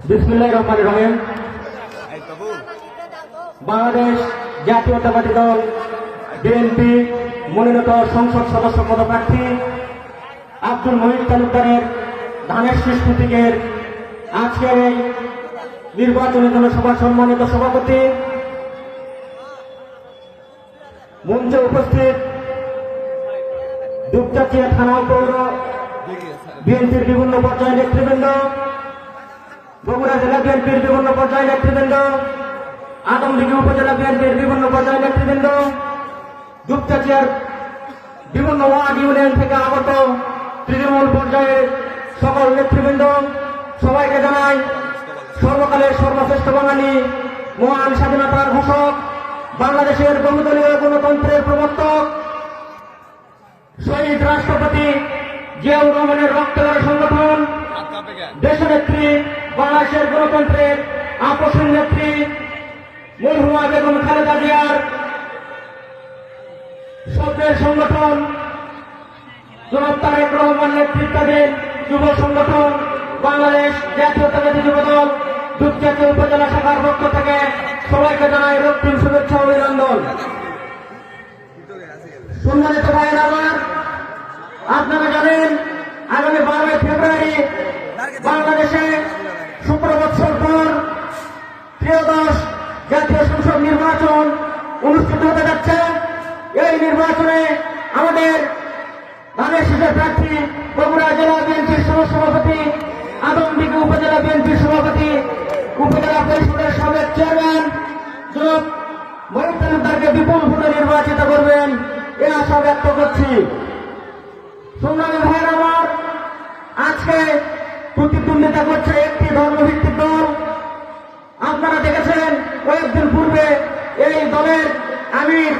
বিসমিল্লাহির রহমানির রহিম। বাংলাদেশ জাতীয়তাবাদী দল বিএনপি মনোনীত সংসদ সদস্য পদপ্রার্থী আব্দুল মহিদ তালুকদারের ধানের শীষ প্রতীকের আজকের এই নির্বাচনী জনসভার সম্মানিত সভাপতি, মঞ্চে উপস্থিত দুপচাচিয়া থানা পৌর বিএনপির বিভিন্ন পর্যায়ের নেতৃবৃন্দ, বগুড়া জেলা বিএনপির বিভিন্ন পর্যায়ের নেতৃবৃন্দ, আদমদীঘি উপজেলা বিএনপির বিভিন্ন পর্যায়ের নেতৃবৃন্দ, দুপচাচিয়ার বিভিন্ন ওয়ার্ড ইউনিয়ন থেকে আগত তৃণমূল পর্যায়ের সকল নেতৃবৃন্দ, সবাইকে জানাই সর্বকালের সর্বশ্রেষ্ঠ বাঙালি, মহান স্বাধীনতার ঘোষক, বাংলাদেশের বহুদলীয় গণতন্ত্রের প্রবর্তক, শহীদ রাষ্ট্রপতি জিয়াউর রহমানের রক্তদান সংগঠন, দেশনেত্রী, বাংলাদেশের গণতন্ত্রের আপসীন নেত্রী মরহুমা বেগম খালেদা জিয়ার স্বপ্নের সংগঠন জনাব তারেক রহমান নেতৃত্বাধীন যুব সংগঠন বাংলাদেশ জাতীয়তাবাদী যুবদল দুপচাচিয়া উপজেলা শাখার পক্ষ থেকে সবাইকে জানাই রক্তিম শুভেচ্ছা অভিনন্দন। সম্মানিত ভাইয়ের আমার, আপনারা জানেন আগামী 12 ফেব্রুয়ারি বাংলাদেশে 17 বছর পর ত্রয়োদশ জাতীয় সংসদ নির্বাচন অনুষ্ঠিত হতে যাচ্ছে। এই নির্বাচনে আমাদের ধানের শীষের প্রার্থী বগুড়া জেলা বিএনপির সহসভাপতি, আদমদীঘি উপজেলা বিএনপির সভাপতি, উপজেলা পরিষদের সাবেক চেয়ারম্যান জনাব মহিদ তালুকদারকে বিপুল ভোটে নির্বাচিত করবেন এ আশা ব্যক্ত করছি। সংগ্রামী ভাইয়ের আমার, আজকে প্রতিদ্বন্দ্বিতা করছে একটি ধর্মভিত্তিক দল। আপনারা দেখেছেন কয়েকদিন পূর্বে এই দলের আমির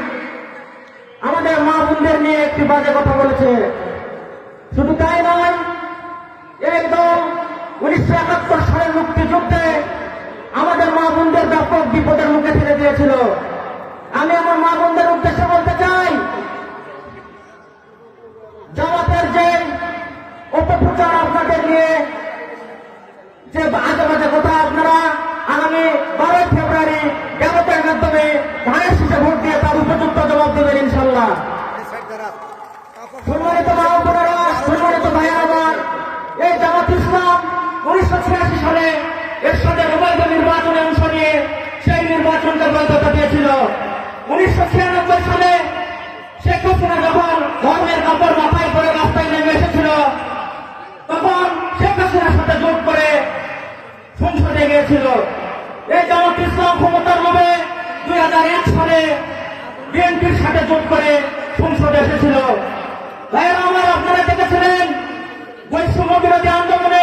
আমাদের মা বোনদের নিয়ে একটি বাজে কথা বলেছে। শুধু তাই নয়, এই দল 1971 সালের মুক্তিযুদ্ধে আমাদের মা বোনদের ব্যাপক বিপদের মুখে ঠেলে দিয়েছিল। আমি আমার মা বোনদের উদ্দেশ্যে বলতে চাই, জামাতের যে অপপ্রচার আপনাদের নিয়ে যে বাজে বাজে কথা আপনারা আগামী 12 ফেব্রুয়ারি ব্যালটের মাধ্যমে ধানের শীষে ভোট দিয়ে তার উপযুক্ত জবাব দেবেন ইনশাল্লাহ। সম্মানিত মা বোনেরা, সম্মানিত ভাইয়েরা আমার, এই জামাত ইসলাম 1986 সালে এরশাদের অবৈধ নির্বাচনে অংশ নিয়ে সেই নির্বাচনকে বৈধতা দিয়েছিল। 1996 সালে শেখ হাসিনা যখন ধর্মের কাপড় মাথায় করে রাস্তায় নেমে এসেছিল, তখন শেখ হাসিনার সাথে জোট করে সংসদে গিয়েছিল। এই জামাত ইসলাম ক্ষমতার লোভে 2001 সালে বিএনপির সাথে জোট করে সংসদে এসেছিল। ভাইয়েরা আমার, আপনারা দেখেছিলেন বৈষম্য বিরোধী আন্দোলনে